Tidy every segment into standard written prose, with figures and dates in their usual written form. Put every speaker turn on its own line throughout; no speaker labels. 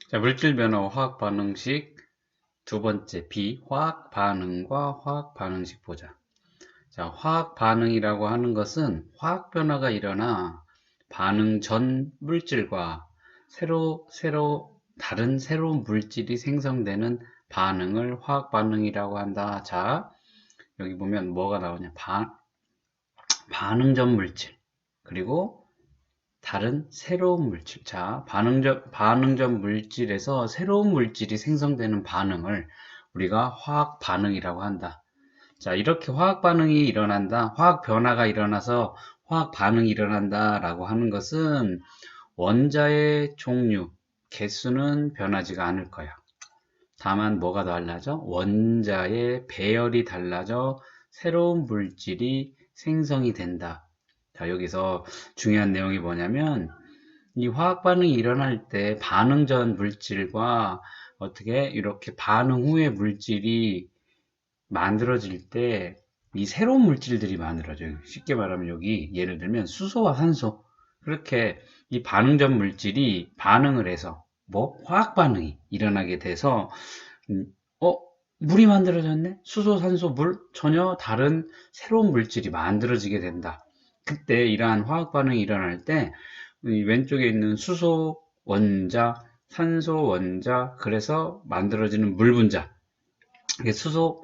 자, 물질 변화 화학 반응식 두 번째 B, 화학 반응과 화학 반응식 보자. 자, 화학 반응이라고 하는 것은 화학 변화가 일어나 반응 전 물질과 다른 새로운 물질이 생성되는 반응을 화학 반응이라고 한다. 자, 여기 보면 뭐가 나오냐? 반응 전 물질, 그리고 다른 새로운 물질. 자, 반응 전 물질에서 새로운 물질이 생성되는 반응을 우리가 화학 반응이라고 한다. 자, 이렇게 화학 반응이 일어난다, 화학 변화가 일어나서 화학 반응이 일어난다 라고 하는 것은 원자의 종류, 개수는 변하지가 않을 거야. 다만 뭐가 달라져? 원자의 배열이 달라져 새로운 물질이 생성이 된다. 자, 여기서 중요한 내용이 뭐냐면 이 화학 반응이 일어날 때 반응 전 물질과 어떻게 이렇게 반응 후에 물질이 만들어질 때 이 새로운 물질들이 만들어져요. 쉽게 말하면 여기 예를 들면 수소와 산소, 그렇게 이 반응 전 물질이 반응을 해서 뭐 화학 반응이 일어나게 돼서 음, 어 물이 만들어졌네? 수소, 산소, 물, 전혀 다른 새로운 물질이 만들어지게 된다. 그때 이러한 화학 반응이 일어날 때 이 왼쪽에 있는 수소 원자, 산소 원자, 그래서 만들어지는 물 분자, 이게 수소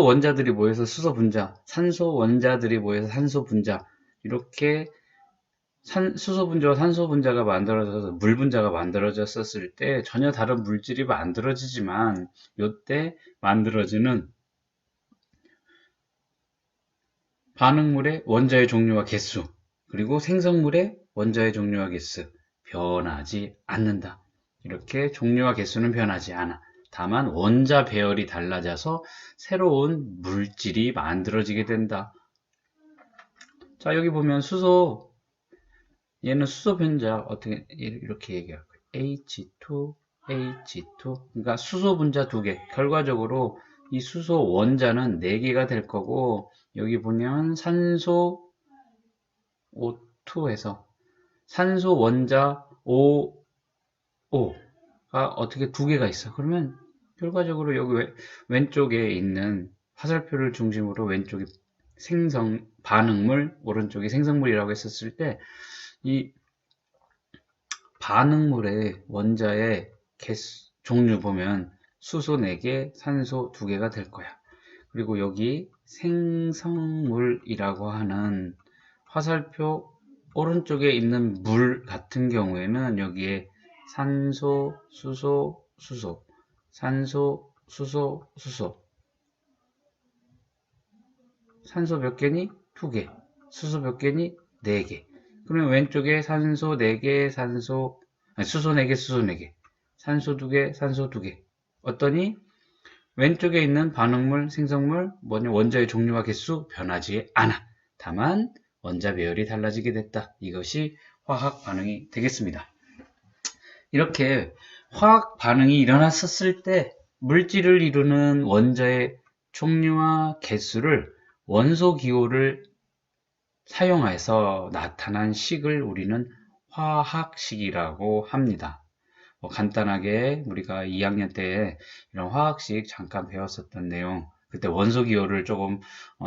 원자들이 모여서 수소 분자, 산소 원자들이 모여서 산소 분자, 이렇게 수소 분자와 산소 분자가 만들어져서 물 분자가 만들어졌었을 때 전혀 다른 물질이 만들어지지만 이때 만들어지는 반응물의 원자의 종류와 개수, 그리고 생성물의 원자의 종류와 개수 변하지 않는다. 이렇게 종류와 개수는 변하지 않아. 다만 원자 배열이 달라져서 새로운 물질이 만들어지게 된다. 자, 여기 보면 수소, 얘는 수소 분자 어떻게 이렇게 얘기할 거예요. H2, H2. 그러니까 수소 분자 두 개. 결과적으로 이 수소 원자는 4개가 될 거고, 여기 보면 산소 O2에서 산소 원자 OO가 어떻게 두 개가 있어. 그러면 결과적으로 여기 왼쪽에 있는 화살표를 중심으로 왼쪽이 반응물, 오른쪽이 생성물이라고 했었을 때 이 반응물의 원자의 종류 보면 수소 4개, 산소 2개가 될 거야. 그리고 여기 생성물이라고 하는 화살표 오른쪽에 있는 물 같은 경우에는 여기에 산소, 수소, 수소, 산소, 수소, 수소. 산소 몇 개니? 2개. 수소 몇 개니? 4개. 그러면 왼쪽에 산소 4개, 수소 4개, 수소 4개. 산소 2개, 산소 2개. 어떠니? 왼쪽에 있는 반응물, 생성물, 원자의 종류와 개수 변하지 않아. 다만 원자 배열이 달라지게 됐다. 이것이 화학 반응이 되겠습니다. 이렇게 화학 반응이 일어났었을 때 물질을 이루는 원자의 종류와 개수를 원소 기호를 사용해서 나타난 식을 우리는 화학식이라고 합니다. 간단하게 우리가 2학년 때 이런 화학식 잠깐 배웠었던 내용, 그때 원소 기호를 조금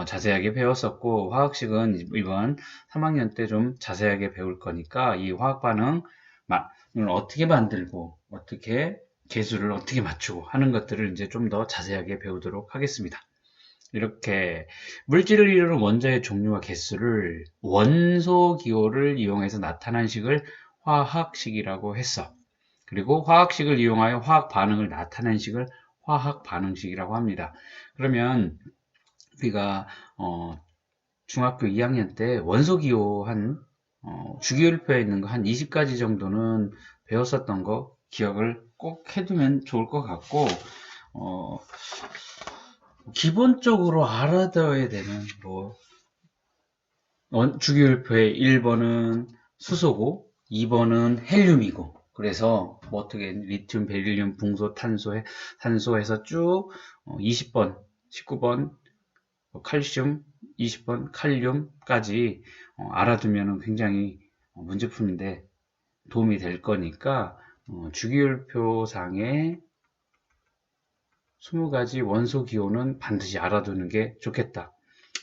자세하게 배웠었고, 화학식은 이번 3학년 때 좀 자세하게 배울 거니까 이 화학 반응을 어떻게 만들고 어떻게 개수를 어떻게 맞추고 하는 것들을 이제 좀 더 자세하게 배우도록 하겠습니다. 이렇게 물질을 이루는 원자의 종류와 개수를 원소 기호를 이용해서 나타난 식을 화학식이라고 했어. 그리고 화학식을 이용하여 화학 반응을 나타낸 식을 화학 반응식이라고 합니다. 그러면 우리가 중학교 2학년 때 원소 기호 주기율표에 있는 거 한 20가지 정도는 배웠었던 거 기억을 꼭 해두면 좋을 것 같고, 기본적으로 알아둬야 되는 주기율표의 1번은 수소고 2번은 헬륨이고, 그래서 어떻게 리튬, 베릴륨, 붕소, 산소에서 쭉 20번, 19번 칼슘, 20번 칼륨까지 알아두면 굉장히 문제풀인데 도움이 될 거니까 주기율표상의 20가지 원소 기호는 반드시 알아두는 게 좋겠다.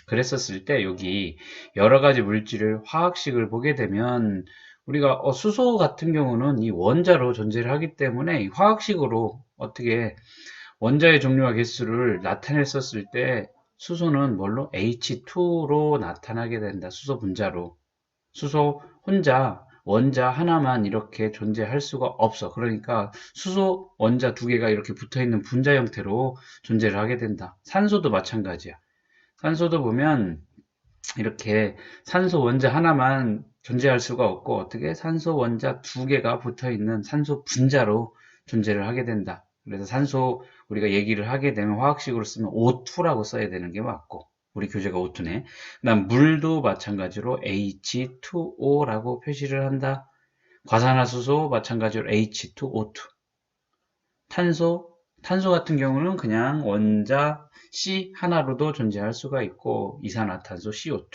그랬었을 때 여기 여러 가지 물질을 화학식을 보게 되면 우리가 수소 같은 경우는 이 원자로 존재를 하기 때문에 이 화학식으로 어떻게 원자의 종류와 개수를 나타냈었을 때 수소는 뭘로? H2로 나타나게 된다. 수소 분자로. 수소 혼자 원자 하나만 이렇게 존재할 수가 없어. 그러니까 수소 원자 두 개가 이렇게 붙어있는 분자 형태로 존재를 하게 된다. 산소도 마찬가지야. 산소도 보면 이렇게 산소 원자 하나만 존재할 수가 없고 어떻게 산소 원자 두 개가 붙어있는 산소 분자로 존재를 하게 된다. 그래서 산소 우리가 얘기를 하게 되면 화학식으로 쓰면 O2라고 써야 되는 게 맞고 우리 교재가 O2네. 그 다음 물도 마찬가지로 H2O라고 표시를 한다. 과산화수소 마찬가지로 H2O2. 탄소 같은 경우는 그냥 원자 C 하나로도 존재할 수가 있고 이산화탄소 CO2,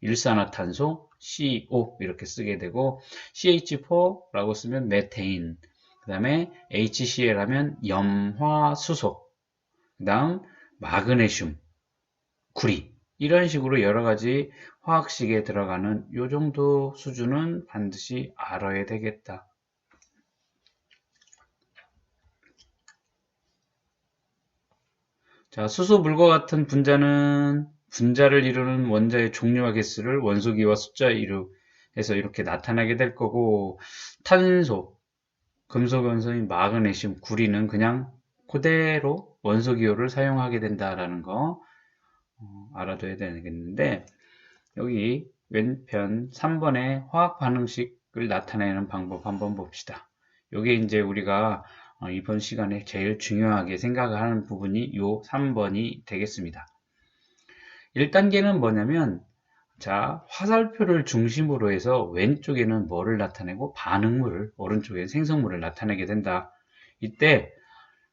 일산화탄소 CO 이렇게 쓰게 되고 CH4라고 쓰면 메테인, 그 다음에 HCl 하면 염화수소, 그 다음 마그네슘, 구리 이런 식으로 여러 가지 화학식에 들어가는 요 정도 수준은 반드시 알아야 되겠다. 자, 수소, 물과 같은 분자는 분자를 이루는 원자의 종류와 개수를 원소기호와 숫자로 해서 이렇게 나타나게 될 거고 탄소, 금속 원소인 마그네슘, 구리는 그냥 그대로 원소기호를 사용하게 된다라는 거 알아둬야 되겠는데 여기 왼편 3번의 화학 반응식을 나타내는 방법 한번 봅시다. 요게 이제 우리가 이번 시간에 제일 중요하게 생각하는 부분이 요 3번이 되겠습니다. 1단계는 뭐냐면 자, 화살표를 중심으로 해서 왼쪽에는 뭐를 나타내고 반응물을, 오른쪽에 생성물을 나타내게 된다. 이때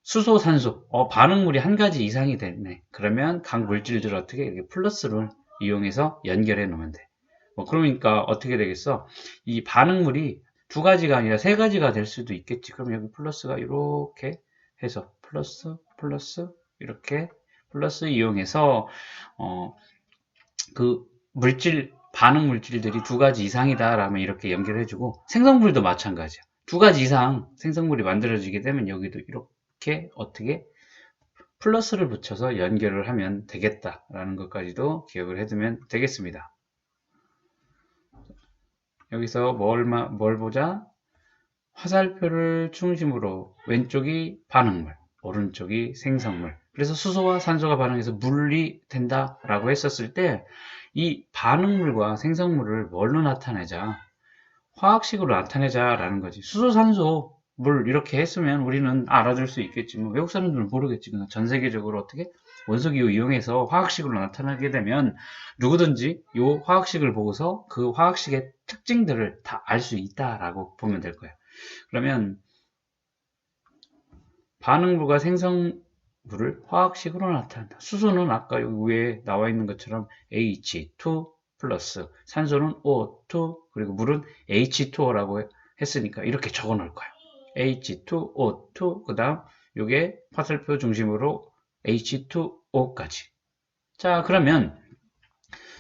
수소, 산소, 반응물이 한 가지 이상이 됐네. 그러면 각 물질들 어떻게 이렇게 플러스를 이용해서 연결해 놓으면 돼. 그러니까 어떻게 되겠어? 이 반응물이 두 가지가 아니라 세 가지가 될 수도 있겠지. 그럼 여기 플러스가 이렇게 해서 플러스, 플러스, 이렇게 플러스 이용해서 그 물질, 반응 물질들이 두 가지 이상이다 라면 이렇게 연결해주고 생성물도 마찬가지야. 두 가지 이상 생성물이 만들어지게 되면 여기도 이렇게 어떻게 플러스를 붙여서 연결을 하면 되겠다라는 것까지도 기억을 해두면 되겠습니다. 여기서 뭘 보자? 화살표를 중심으로 왼쪽이 반응물, 오른쪽이 생성물. 그래서 수소와 산소가 반응해서 물이 된다라고 했었을 때 이 반응물과 생성물을 뭘로 나타내자? 화학식으로 나타내자라는 거지. 수소, 산소, 물 이렇게 했으면 우리는 알아둘 수 있겠지만 외국 사람들은 모르겠지. 그냥 전 세계적으로 어떻게 원소기호 이용해서 화학식으로 나타나게 되면 누구든지 이 화학식을 보고서 그 화학식의 특징들을 다 알 수 있다라고 보면 될 거예요. 그러면 반응물과 생성물을 화학식으로 나타낸다. 수소는 아까 여기 위에 나와 있는 것처럼 H2 플러스, 산소는 O2, 그리고 물은 H2O라고 했으니까 이렇게 적어 놓을 거예요. H2O2, 그 다음 요게 화살표 중심으로 H2O까지. 자, 그러면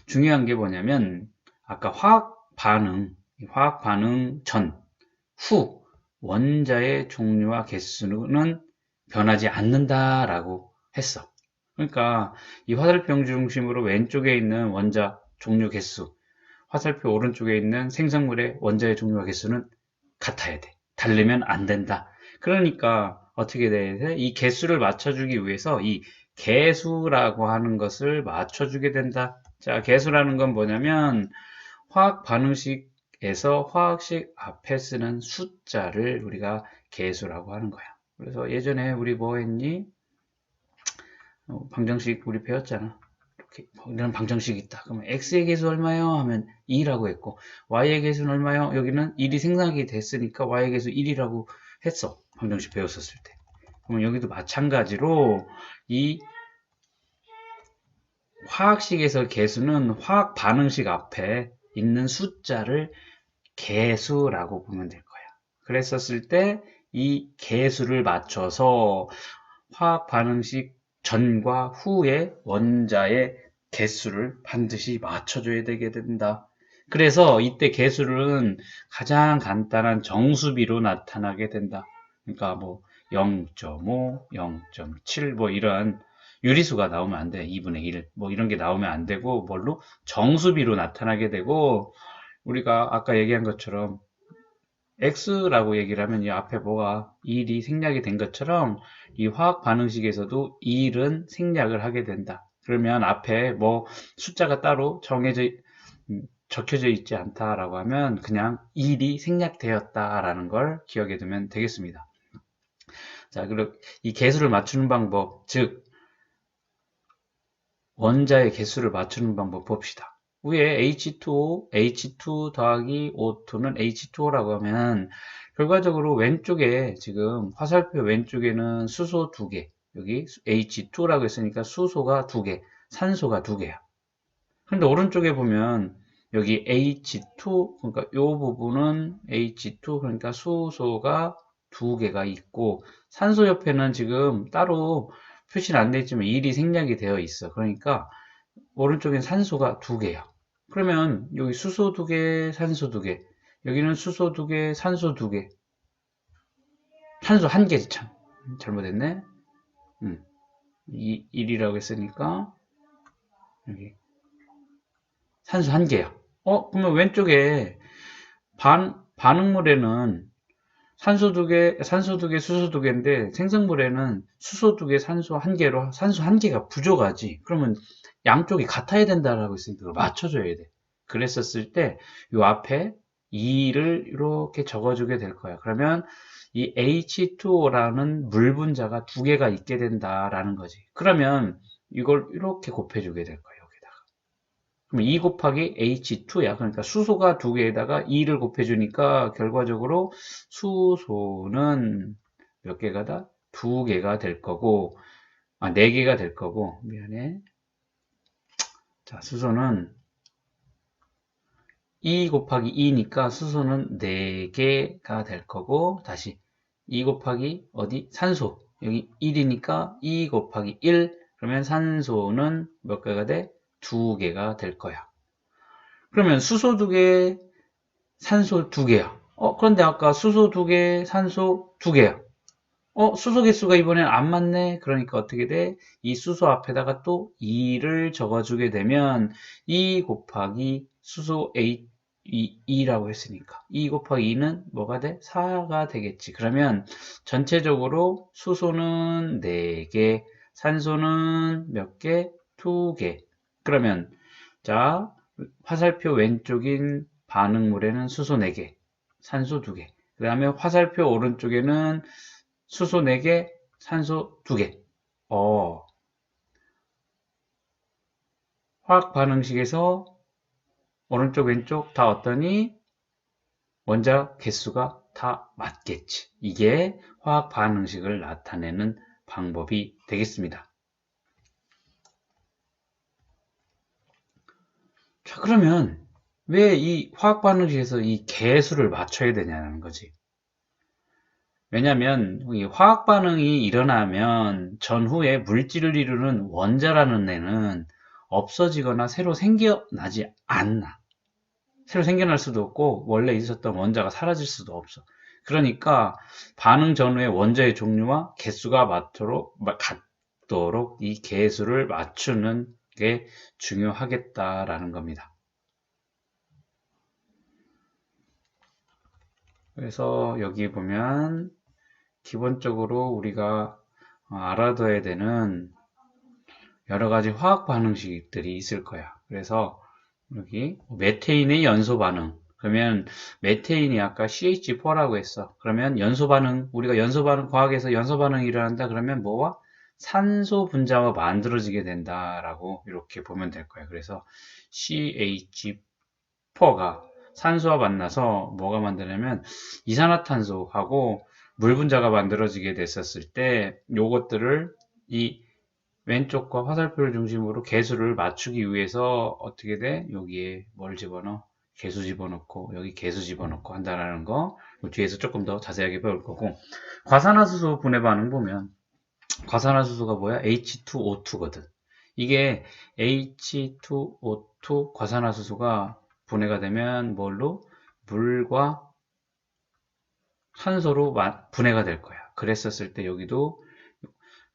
중요한 게 뭐냐면 아까 화학 반응 전, 후 원자의 종류와 개수는 변하지 않는다라고 했어. 그러니까 이 화살표 중심으로 왼쪽에 있는 원자 종류 개수, 화살표 오른쪽에 있는 생성물의 원자의 종류와 개수는 같아야 돼. 다르면 안 된다. 그러니까 어떻게 돼? 이 개수를 맞춰주기 위해서 이 개수라고 하는 것을 맞춰주게 된다. 자, 개수라는 건 뭐냐면 화학 반응식에서 화학식 앞에 쓰는 숫자를 우리가 개수라고 하는 거야. 그래서 예전에 우리 뭐 했니? 방정식 우리 배웠잖아. 이렇게 이런 방정식이 있다. 그러면 x의 개수 얼마요? 하면 2라고 했고 y의 개수는 얼마요? 여기는 1이 생성이 됐으니까 y의 개수 1이라고 했어. 방정식 배웠었을 때. 그러면 여기도 마찬가지로 이 화학식에서 개수는 화학 반응식 앞에 있는 숫자를 개수라고 보면 될 거야. 그랬었을 때 이 개수를 맞춰서 화학 반응식 전과 후의 원자의 개수를 반드시 맞춰줘야 되게 된다. 그래서 이때 개수는 가장 간단한 정수비로 나타나게 된다. 그러니까 뭐 0.5, 0.7 뭐 이런 유리수가 나오면 안 돼. 2분의 1 뭐 이런 게 나오면 안 되고 뭘로? 정수비로 나타나게 되고 우리가 아까 얘기한 것처럼 X라고 얘기를 하면 이 앞에 뭐가 1이 생략이 된 것처럼 이 화학 반응식에서도 1은 생략을 하게 된다. 그러면 앞에 뭐 숫자가 따로 적혀져 있지 않다라고 하면 그냥 1이 생략되었다라는 걸 기억해 두면 되겠습니다. 자, 그리고 이 개수를 맞추는 방법, 즉 원자의 개수를 맞추는 방법 봅시다. 위에 H2O, H2 더하기 O2는 H2O라고 하면 결과적으로 왼쪽에 지금 화살표 왼쪽에는 수소 2개, 여기 H2라고 했으니까 수소가 2개, 산소가 2개야. 근데 오른쪽에 보면 여기 H2, 그러니까 이 부분은 H2, 그러니까 수소가 2개가 있고 산소 옆에는 지금 따로 표시는 안 되어 있지만 1이 생략이 되어 있어. 그러니까 오른쪽엔 산소가 2개야. 그러면 여기 수소 2개, 산소 2개. 여기는 수소 2개, 산소 2개. 산소 1개지 참. 잘못했네. 1이라고 했으니까 여기 산소 1개야. 그러면 왼쪽에 반응물에는 산소 2개, 수소 2개인데 생성물에는 수소 2개, 산소 1개로 산소 1개가 부족하지. 그러면 양쪽이 같아야 된다라고 했으니까 그걸 맞춰줘야 돼. 그랬었을 때 이 앞에 2를 이렇게 적어주게 될 거야. 그러면 이 H2O라는 물 분자가 2개가 있게 된다라는 거지. 그러면 이걸 이렇게 곱해주게 될 거야. 여기다가. 그럼 2 곱하기 H2야. 그러니까 수소가 2개에다가 2를 곱해주니까 결과적으로 수소는 몇 개가 다? 2개가 될 거고, 4개가 될 거고, 미안해. 자, 수소는 2 곱하기 2니까 수소는 4개가 될 거고, 다시 2 곱하기 어디? 산소. 여기 1이니까 2 곱하기 1. 그러면 산소는 몇 개가 돼? 2개가 될 거야. 그러면 수소 2개, 산소 2개야. 그런데 아까 수소 2개, 산소 2개야. 수소 개수가 이번엔 안 맞네. 그러니까 어떻게 돼? 이 수소 앞에다가 또 2를 적어주게 되면 2 곱하기 수소 2라고 했으니까 2 곱하기 2는 뭐가 돼? 4가 되겠지. 그러면 전체적으로 수소는 4개, 산소는 몇 개? 2개. 그러면 자, 화살표 왼쪽인 반응물에는 수소 4개, 산소 2개. 그 다음에 화살표 오른쪽에는 수소 4개, 산소 2개. 화학 반응식에서 오른쪽, 왼쪽 다 어떠니? 원자 개수가 다 맞겠지. 이게 화학 반응식을 나타내는 방법이 되겠습니다. 자, 그러면 왜 이 화학 반응식에서 이 개수를 맞춰야 되냐는 거지. 왜냐면 이 화학 반응이 일어나면 전후에 물질을 이루는 원자라는 애는 없어지거나 새로 생겨나지 않나. 새로 생겨날 수도 없고 원래 있었던 원자가 사라질 수도 없어. 그러니까 반응 전후의 원자의 종류와 개수가 같도록 이 개수를 맞추는 게 중요하겠다라는 겁니다. 그래서 여기 보면 기본적으로 우리가 알아둬야 되는 여러 가지 화학 반응식들이 있을 거야. 그래서 여기 메테인의 연소 반응. 그러면 메테인이 아까 CH4라고 했어. 그러면 연소 반응, 우리가 연소 반응, 과학에서 연소 반응이 일어난다. 그러면 뭐와? 산소 분자가 만들어지게 된다라고 이렇게 보면 될 거예요. 그래서 CH4가 산소와 만나서 뭐가 만드냐면 이산화탄소하고 물 분자가 만들어지게 됐었을 때 요것들을 이 왼쪽과 화살표를 중심으로 개수를 맞추기 위해서 어떻게 돼? 여기에 뭘 집어넣어? 개수 집어넣고 여기 개수 집어넣고 한다는 거 뒤에서 조금 더 자세하게 배울 거고, 과산화수소 분해 반응 보면 과산화수소가 뭐야? H2O2거든. 이게 H2O2 과산화수소가 분해가 되면 뭘로? 물과 산소로 분해가 될 거야. 그랬었을 때 여기도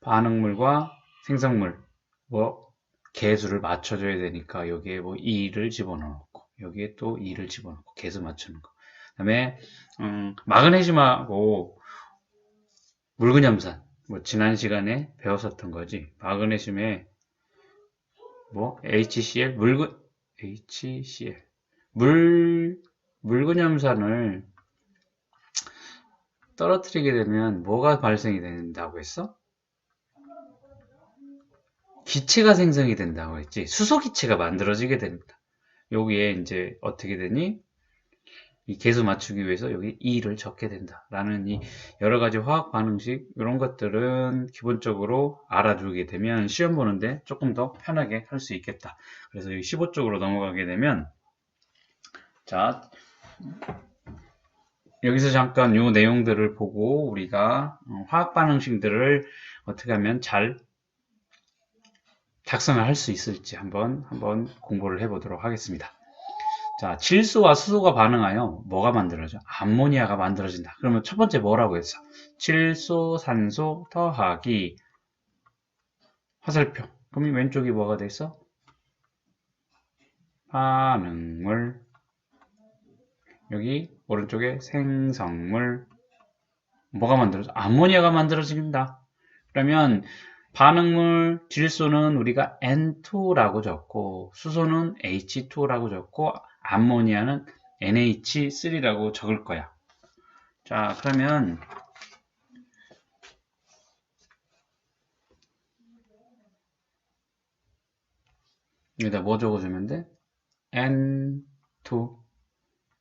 반응물과 생성물 뭐 개수를 맞춰줘야 되니까 여기에 뭐 2를 집어넣고 여기에 또 2를 집어넣고 개수 맞추는 거. 그 다음에 마그네슘하고 물근염산, 뭐 지난 시간에 배웠었던 거지. 마그네슘에 뭐 HCl HCl 물근염산을 떨어뜨리게 되면 뭐가 발생이 된다고 했어? 기체가 생성이 된다고 했지. 수소 기체가 만들어지게 됩니다. 여기에 이제 어떻게 되니? 이 개수 맞추기 위해서 여기 2를 적게 된다라는 이 여러 가지 화학 반응식 이런 것들은 기본적으로 알아두게 되면 시험 보는데 조금 더 편하게 할 수 있겠다. 그래서 여기 15쪽으로 넘어가게 되면, 자, 여기서 잠깐 요 내용들을 보고 우리가 화학 반응식들을 어떻게 하면 잘 작성을 할 수 있을지 한번 공부를 해보도록 하겠습니다. 자, 질소와 수소가 반응하여 뭐가 만들어져? 암모니아가 만들어진다. 그러면 첫 번째 뭐라고 했어? 질소, 산소 더하기 화살표. 그럼 이 왼쪽이 뭐가 돼 있어? 반응물. 여기 오른쪽에 생성물. 뭐가 만들어져? 암모니아가 만들어진다. 그러면 반응물 질소는 우리가 N2라고 적고 수소는 H2라고 적고 암모니아는 NH3라고 적을 거야. 자, 그러면 여기다 뭐 적어주면 돼? N2,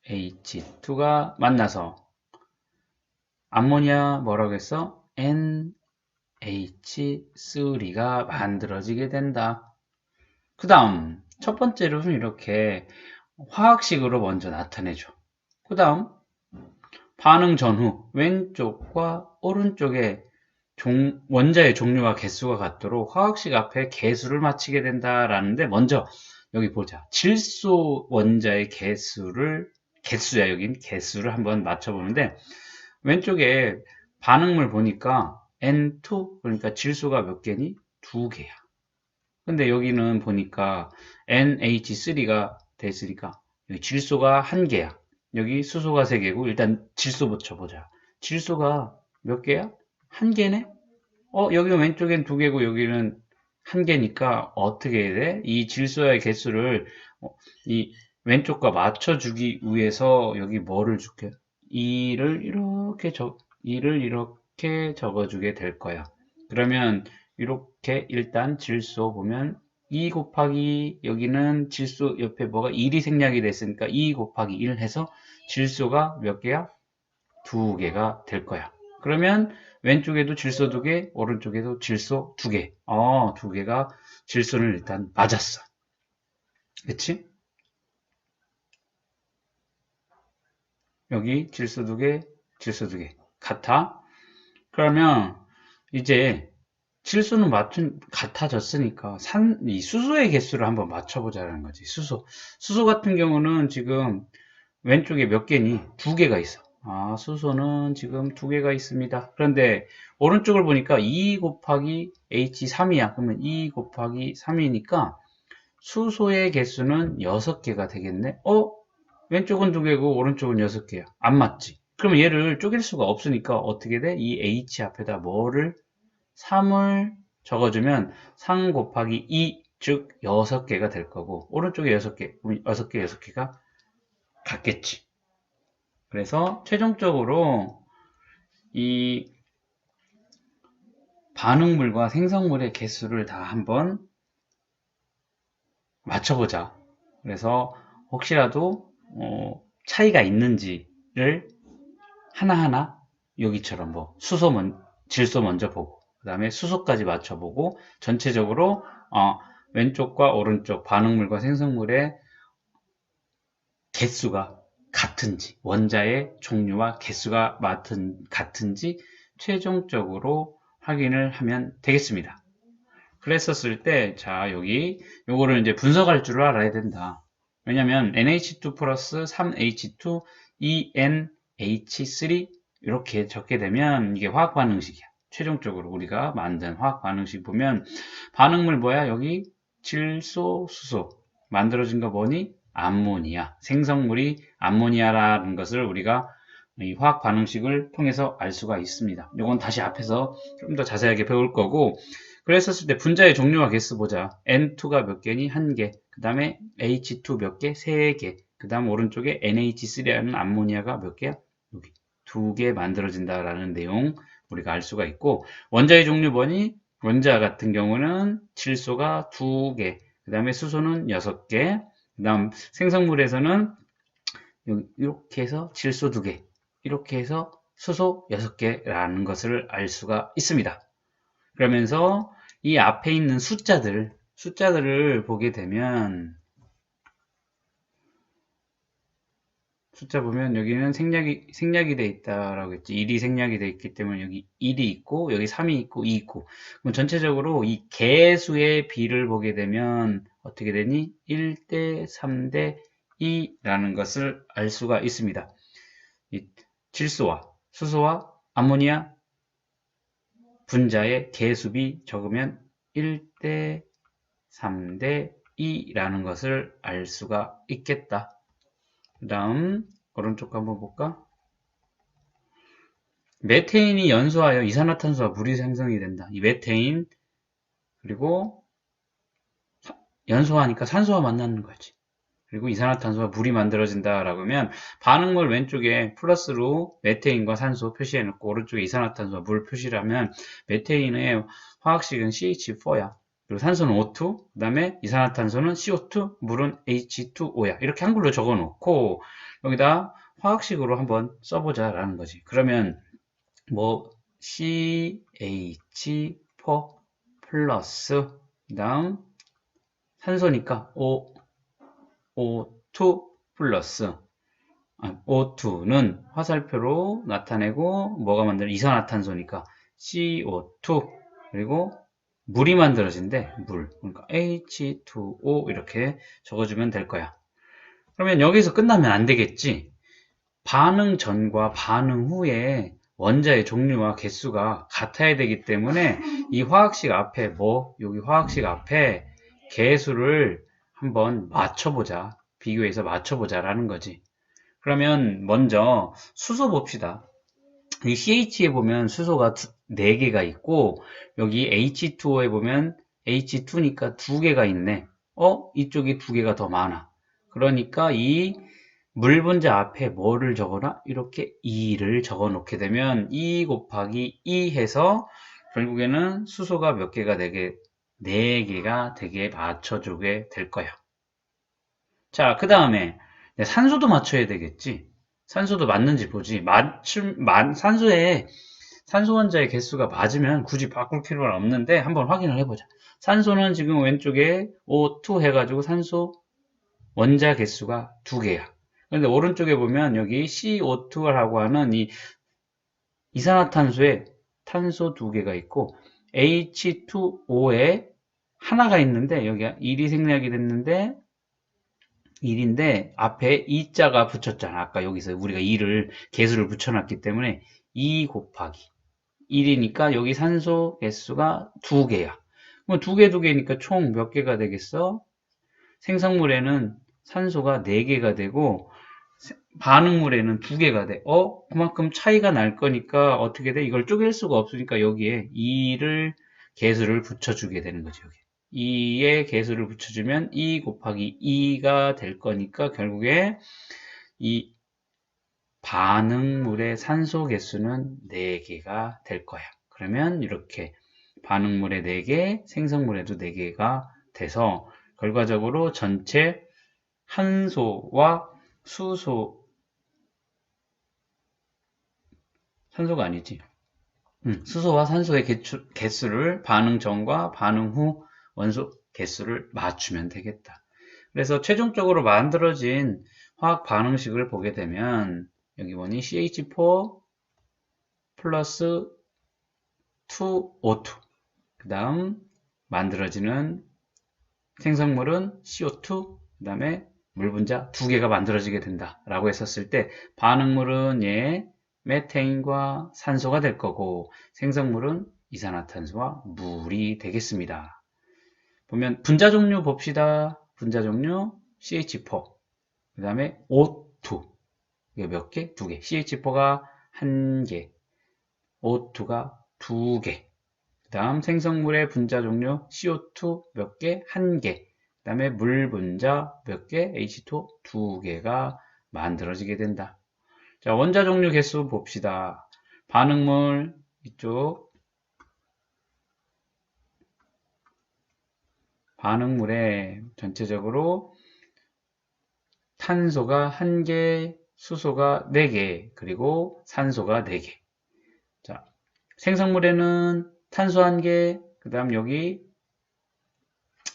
H2가 만나서 암모니아 뭐라고 했어? NH3가 만들어지게 된다. 그 다음 첫 번째로는 이렇게 화학식으로 먼저 나타내줘. 그 다음 반응 전후 왼쪽과 오른쪽에 원자의 종류와 개수가 같도록 화학식 앞에 개수를 맞추게 된다라는데, 먼저 여기 보자. 질소 원자의 개수야, 여긴 개수를 한번 맞춰보는데, 왼쪽에 반응물 보니까 N2, 그러니까 질소가 몇 개니? 2개야. 근데 여기는 보니까 NH3가 됐으니까 여기 질소가 1개야. 여기 수소가 3개고, 일단 질소부터 보자. 질소가 몇 개야? 1개네? 여기 왼쪽엔 2개고 여기는 1개니까 어떻게 해야 돼? 이 질소의 개수를 이 왼쪽과 맞춰주기 위해서 여기 뭐를 줄게? 2를 이렇게 적어주게 될 거야. 그러면 이렇게 일단 질소 보면 2 곱하기 여기는 질소 옆에 뭐가 1이 생략이 됐으니까 2 곱하기 1 해서 질소가 몇 개야? 2개가 될 거야. 그러면 왼쪽에도 질소 2개, 오른쪽에도 질소 2개. 2개가 질소는 일단 맞았어. 그치? 여기 질소 2개, 질소 2개. 같아? 그러면 이제 질소는 같아졌으니까 이 수소의 개수를 한번 맞춰보자는 거지. 수소 같은 경우는 지금 왼쪽에 몇 개니? 2개가 있어. 수소는 지금 2개가 있습니다. 그런데 오른쪽을 보니까 2 곱하기 H3이야. 그러면 2 곱하기 3이니까 수소의 개수는 6개가 되겠네. 왼쪽은 2개고 오른쪽은 6개야. 안 맞지? 그러면 얘를 쪼갤 수가 없으니까 어떻게 돼? 이 H 앞에다 3을 적어주면 3 곱하기 2, 즉 6개가 될 거고, 오른쪽에 6개, 6개가 같겠지. 그래서 최종적으로 이 반응물과 생성물의 개수를 다 한번 맞춰보자. 그래서 혹시라도 차이가 있는지를 하나하나 여기처럼 질소 먼저 보고 그 다음에 수소까지 맞춰보고 전체적으로 왼쪽과 오른쪽 반응물과 생성물의 개수가 같은지, 원자의 종류와 개수가 같은지 최종적으로 확인을 하면 되겠습니다. 그랬었을 때, 자, 여기, 요거를 이제 분석할 줄 알아야 된다. 왜냐면, NH2 플러스 3H2, ENH3, 이렇게 적게 되면, 이게 화학 반응식이야. 최종적으로 우리가 만든 화학 반응식 보면, 반응물 뭐야? 여기, 질소, 수소. 만들어진 거 뭐니? 암모니아. 생성물이 암모니아라는 것을 우리가 이 화학 반응식을 통해서 알 수가 있습니다. 요건 다시 앞에서 좀 더 자세하게 배울 거고, 그랬었을 때 분자의 종류와 개수 보자. N2가 몇 개니? 1개. 그 다음에 H2 몇 개? 3개. 그 다음 오른쪽에 NH3라는 암모니아가 몇 개야? 여기 2개 만들어진다라는 내용 우리가 알 수가 있고, 원자의 종류 뭐니? 원자 같은 경우는 질소가 2개. 그 다음에 수소는 6개. 그 다음 생성물에서는 이렇게 해서 질소 2개. 이렇게 해서 수소 6개라는 것을 알 수가 있습니다. 그러면서 이 앞에 있는 숫자들을 보게 되면, 숫자 보면 여기는 생략이 돼 있다라고 했지. 1이 생략이 돼 있기 때문에 여기 1이 있고, 여기 3이 있고, 2 있고. 그럼 전체적으로 이 개수의 비를 보게 되면 어떻게 되니? 1대 3대 2라는 것을 알 수가 있습니다. 이 질소와 수소와 암모니아 분자의 개수비 적으면 1대 3대 2라는 것을 알 수가 있겠다. 그 다음 오른쪽 한번 볼까? 메테인이 연소하여 이산화탄소와 물이 생성이 된다. 이 메테인 그리고 연소하니까 산소와 만나는 거지. 그리고 이산화탄소와 물이 만들어진다라고 하면 반응물 왼쪽에 플러스로 메테인과 산소 표시해놓고 오른쪽에 이산화탄소와 물 표시를 하면 메테인의 화학식은 CH4야. 그리고 산소는 O2, 그 다음에 이산화탄소는 CO2, 물은 H2O야. 이렇게 한글로 적어놓고 여기다 화학식으로 한번 써보자라는 거지. 그러면 뭐 CH4 플러스 그 다음 산소니까 O2 플러스 O2는 화살표로 나타내고 뭐가 만들어? 이산화탄소니까 CO2 그리고 물이 만들어진대. 물. 그러니까 H2O 이렇게 적어주면 될 거야. 그러면 여기서 끝나면 안 되겠지. 반응 전과 반응 후에 원자의 종류와 개수가 같아야 되기 때문에 이 화학식 앞에 여기 화학식 앞에 개수를 한번 맞춰보자. 비교해서 맞춰보자라는 거지. 그러면 먼저 수소 봅시다. 이 CH에 보면 수소가 4개가 있고 여기 H2O에 보면 H2니까 2개가 있네. 이쪽이 2개가 더 많아. 그러니까 이 물 분자 앞에 뭐를 적어놔? 이렇게 2를 적어 놓게 되면 2 곱하기 2 해서 결국에는 수소가 몇 개가 되게 4개가 되게 맞춰주게 될 거야. 자, 그 다음에 산소도 맞춰야 되겠지. 산소도 맞는지 보지. 산소 원자의 개수가 맞으면 굳이 바꿀 필요는 없는데 한번 확인을 해보자. 산소는 지금 왼쪽에 O2 해가지고 산소 원자 개수가 2개야. 그런데 오른쪽에 보면 여기 CO2라고 하는 이 이산화탄소에 탄소 2개가 있고 H2O에 하나가 있는데 여기가 1이 생략이 됐는데 1인데 앞에 2자가 붙였잖아. 아까 여기서 우리가 2를 개수를 붙여놨기 때문에 2 곱하기 1이니까 여기 산소 개수가 2개야. 그럼 2개니까 총 몇 개가 되겠어? 생성물에는 산소가 4개가 되고 반응물에는 2개가 돼. 그만큼 차이가 날 거니까 어떻게 돼? 이걸 쪼갤 수가 없으니까 여기에 2를 개수를 붙여주게 되는 거죠. 여기. 2의 개수를 붙여주면 2 곱하기 2가 될 거니까 결국에 이 반응물의 산소 개수는 4개가 될 거야. 그러면 이렇게 반응물에 4개, 생성물에도 4개가 돼서 결과적으로 전체 산소와 산소가 아니지. 수소와 산소의 개수를 반응 전과 반응 후 원소 개수를 맞추면 되겠다. 그래서 최종적으로 만들어진 화학 반응식을 보게 되면 여기 보니 CH4 플러스 2O2 그 다음 만들어지는 생성물은 CO2 그 다음에 물 분자 2개가 만들어지게 된다 라고 했었을 때 반응물은 메테인과 산소가 될 거고 생성물은 이산화탄소와 물이 되겠습니다. 보면 분자 종류 봅시다. 분자 종류 CH4 그 다음에 O2 이게 몇 개? 2개. CH4가 1개 O2가 2개 그 다음 생성물의 분자 종류 CO2 몇 개? 1개 그 다음에 물 분자 몇 개? H2 2개가 만들어지게 된다. 자, 원자 종류 개수 봅시다. 반응물 이쪽 반응물에 전체적으로 탄소가 1개, 수소가 4개, 그리고 산소가 4개. 자, 생성물에는 탄소 1개, 그 다음 여기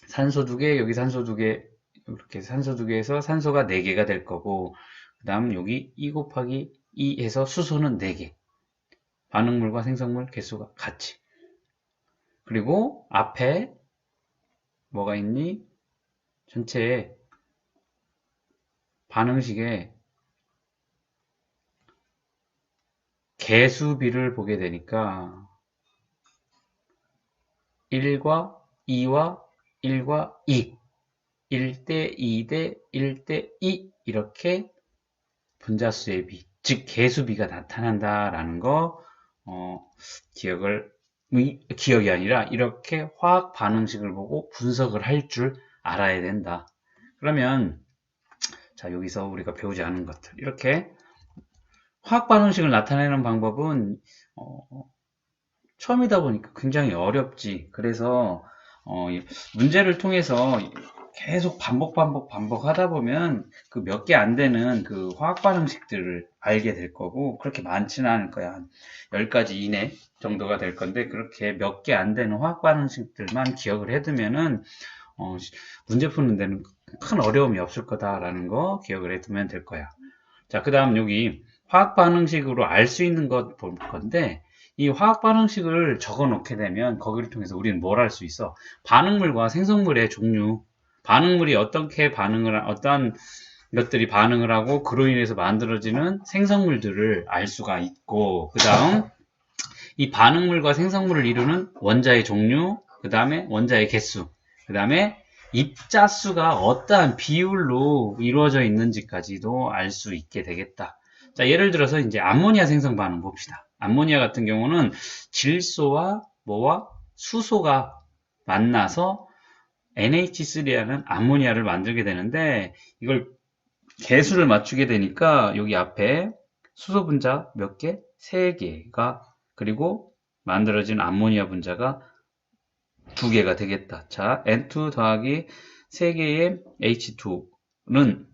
산소 2개, 여기 산소 2개, 이렇게 산소 2개에서 산소가 4개가 될 거고, 그 다음 여기 2 곱하기 2 해서 수소는 4개. 반응물과 생성물 개수가 같이. 그리고 앞에 뭐가 있니? 전체에 반응식에 개수비를 보게 되니까 1과 2와 1과 2 1대 2대 1대 2 이렇게 분자수의 비, 즉 개수비가 나타난다라는 거 기억이 아니라 이렇게 화학 반응식을 보고 분석을 할 줄 알아야 된다. 그러면 자 여기서 우리가 배우지 않은 것들 이렇게 화학 반응식을 나타내는 방법은 처음이다 보니까 굉장히 어렵지. 그래서 문제를 통해서 계속 반복하다 보면 그 몇 개 안 되는 그 화학 반응식들을 알게 될 거고 그렇게 많지는 않을 거야. 한 10가지 이내 정도가 될 건데 그렇게 몇 개 안 되는 화학 반응식들만 기억을 해두면은 문제 푸는 데는 큰 어려움이 없을 거다라는 거 기억을 해두면 될 거야. 자, 그 다음 여기 화학 반응식으로 알 수 있는 것 볼 건데 이 화학 반응식을 적어 놓게 되면 거기를 통해서 우리는 뭘 할 수 있어? 반응물과 생성물의 종류, 반응물이 어떻게 어떠한 것들이 반응을 하고 그로 인해서 만들어지는 생성물들을 알 수가 있고 그 다음 이 반응물과 생성물을 이루는 원자의 종류, 그 다음에 원자의 개수, 그 다음에 입자수가 어떠한 비율로 이루어져 있는지까지도 알 수 있게 되겠다. 자, 예를 들어서 이제 암모니아 생성 반응 봅시다. 암모니아 같은 경우는 질소와 뭐와 수소가 만나서 NH3라는 암모니아를 만들게 되는데 이걸 개수를 맞추게 되니까 여기 앞에 수소 분자 몇 개? 3개가 그리고 만들어진 암모니아 분자가 2개가 되겠다. 자, N2 더하기 3개의 H2는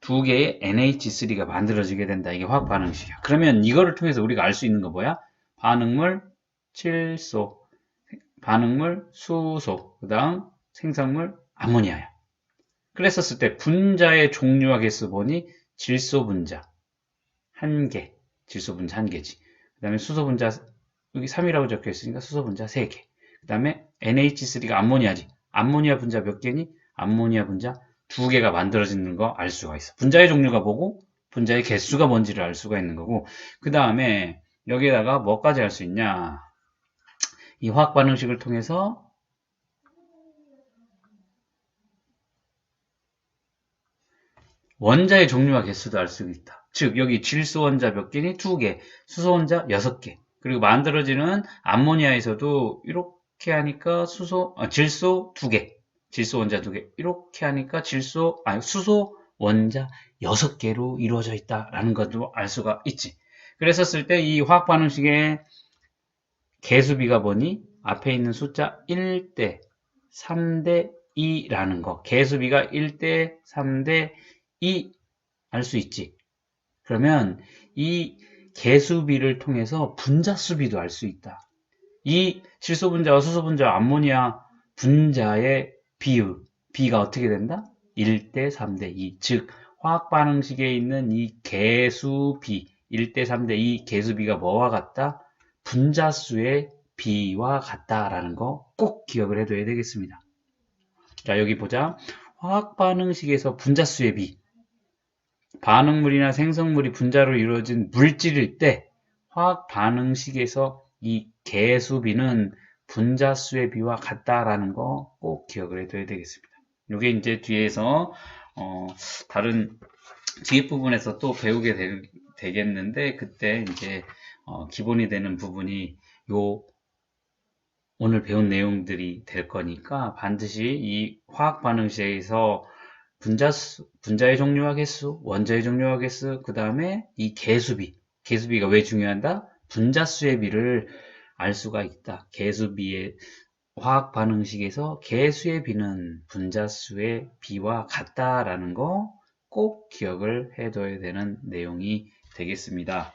2개의 NH3가 만들어지게 된다. 이게 화학 반응식이야. 그러면 이거를 통해서 우리가 알 수 있는 거 뭐야? 반응물 칠소, 반응물 수소, 그 다음 생성물 암모니아야. 그랬었을 때 분자의 종류와 개수 보니 질소 분자 1개, 질소 분자 1개지. 그 다음에 수소 분자 여기 3이라고 적혀 있으니까 수소 분자 3개. 그 다음에 NH3가 암모니아지. 암모니아 분자 몇 개니? 암모니아 분자 2개가 만들어지는 거 알 수가 있어. 분자의 종류가 뭐고 분자의 개수가 뭔지를 알 수가 있는 거고 그 다음에 여기에다가 뭐까지 할 수 있냐? 이 화학 반응식을 통해서 원자의 종류와 개수도 알 수 있다. 즉 여기 질소 원자 몇 개니? 2개, 수소 원자 6개. 그리고 만들어지는 암모니아에서도 이렇게 하니까 질소 2개, 질소 원자 2개. 이렇게 하니까 수소 원자 6개로 이루어져 있다라는 것도 알 수가 있지. 그랬었을 때 이 화학 반응식의 개수비가 뭐니? 앞에 있는 숫자 1대 3대 2라는 거. 개수비가 1대 3대 2 알 수 있지. 그러면 이 개수비를 통해서 분자수비도 알 수 있다. 이 질소 분자와 수소 분자와 암모니아 분자의 비율, 비가 어떻게 된다? 1대 3대 2. 즉 화학 반응식에 있는 이 개수비 1대 3대 이 개수비가 뭐와 같다? 분자수의 비와 같다라는 거 꼭 기억을 해둬야 되겠습니다. 자, 여기 보자. 화학 반응식에서 분자수의 비. 반응물이나 생성물이 분자로 이루어진 물질일 때 화학 반응식에서 이 개수비는 분자수의 비와 같다라는 거 꼭 기억을 해둬야 되겠습니다. 이게 이제 뒤에서 다른 뒤에 부분에서 또 배우게 되겠는데 그때 이제 기본이 되는 부분이 요 오늘 배운 내용들이 될 거니까 반드시 이 화학 반응식에서 분자의 종류와 개수, 원자의 종류와 개수, 그 다음에 이 개수비가 왜 중요하다? 분자수의 비를 알 수가 있다. 개수비의 화학 반응식에서 개수의 비는 분자수의 비와 같다라는 거 꼭 기억을 해둬야 되는 내용이 되겠습니다.